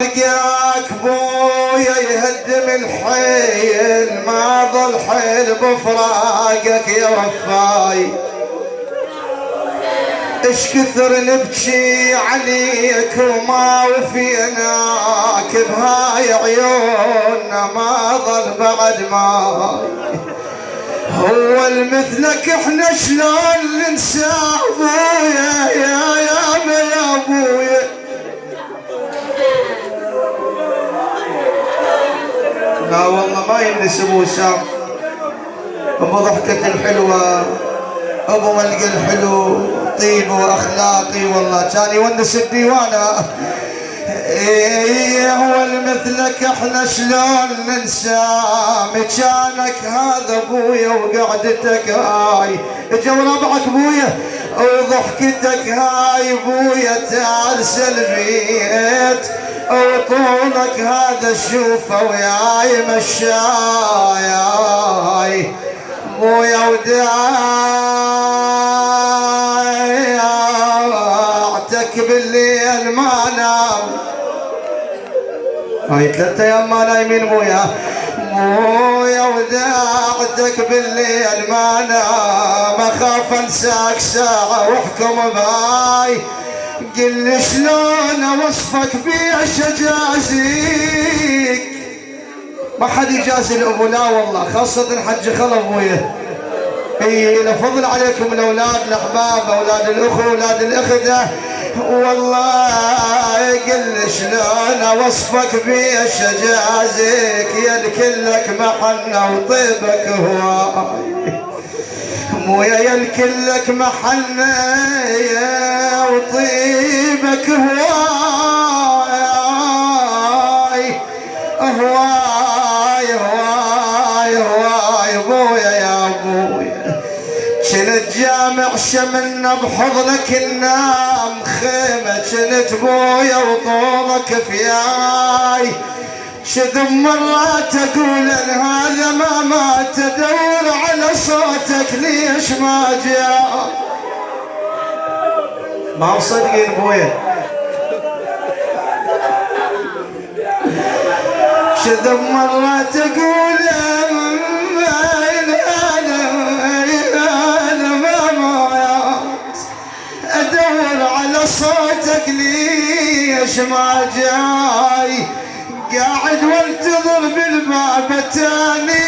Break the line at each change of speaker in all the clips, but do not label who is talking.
لقاك بويا يهدم الحيل، ما ظل حيل بفراقك يا وفاي. اش كثر نبكي عليك وما وفيناك بهاي عيوننا، ما ظل بعد ماي. هو المثلك احنا شلون ننساه بويا يا بويا. لا والله ما ينسى ابو وسام، ابو ضحكة الحلوة، ابو ملقى الحلو، طيب واخلاقي، والله كان يونس الديوانة. ايه هو المثلك احنا شلون ننساه، مكانك هذا ابويا وقعدتك هاي، اجا وربعك ابويا وضحكتك هاي ابويا تارسل البيت، وطولك هذا شوفه وياي مشاي ابويا وداعتك بالليل ما نام. هاي 3 ايام ما نايمين ابويا وداعتك بالليل ما نام، اخاف انساك ساعة واحكم باي. قل لي شلون اوصفك بيش اجازيك، ما حد يجازي الابو لا والله، خاصة الحج خلف ابويا. اي لفضل عليكم الاولاد الاحباب، اولاد الاخوه اولاد الاخده، والله قل لي شلون اوصفك بيش اجازيك، يا الكلك محنه وطيبك هواي مويا، يا الكلك محنه وطيبك هواي هواي هواي هواي ابويا يا ابويا. كنت جامع شملنا بحضنك النام خيمة، كنت بويا وطولك فياي، شذم مرات اقول ان هذا ما مات، ادور على صوتك ليش ما جاء. ما مصدقين بويا، شذم مرات اقول هذا ما مات، ادور على صوتك ليش ما جاي، قاعد وانتظر بالباب تانيك،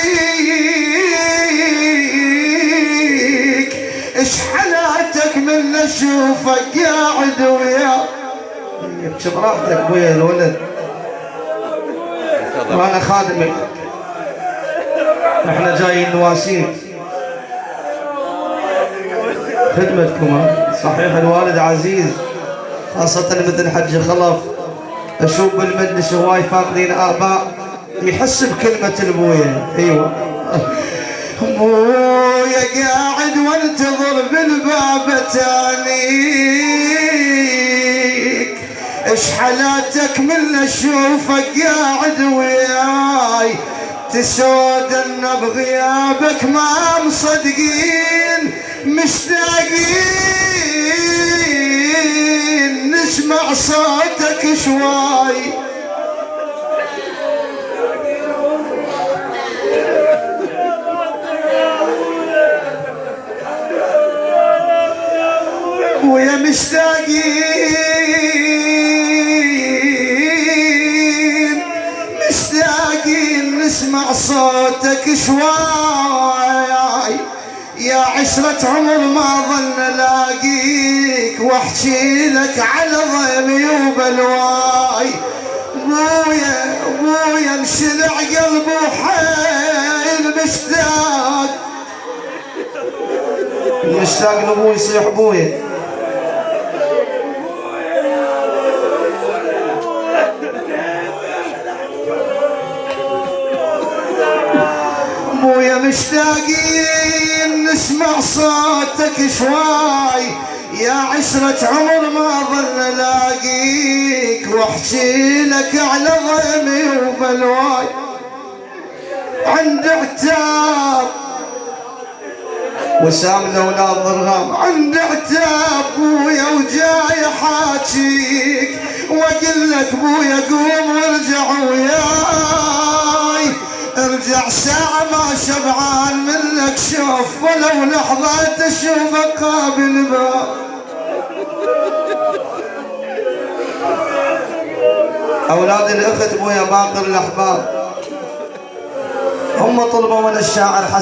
اش حالاتك من اشوفك قاعد وياه. يبكي براحتك ويا الولد وانا خادمك، احنا جايين نواسيك خدمتكم. صحيح الوالد عزيز، خاصة مثل حج خلف، اشوف بالمجلس هواي فاقدين اباء يحس بكلمة البويا. ايوه بويا قاعد وانتظر بالباب تانيك، اش حالاتك من اشوفك قاعد وياي، تسود بغيابك ما مصدقين، مشتاقين نسمع صوتك شوي. ويا مشتاقين نسمع صوتك شوي، يا عشرة عمر ما ظل الاقيك، واحكي لك على ضيمي وبلواي. بويا انشلع قلبي وحيل مشتاق لابوي يصيح بويا. بويا مشتاقين نسمع صوتك شوي، يا عشرة عمر ما ظل الاقيك، واحكي لك على ضيمي وبلواي. عند عتاب وسام الاولاد ضرغام، عند عتاب بويا وجاي حاجيك، واقول لك بويا قوم وارجع وياي، ارجع ساعة ما شبعان منك شوف، ولو لحظة اشوفك قابل باب. اولاد الاخت بويا باقر الاحباب هم طلبوا من الشاعر حسن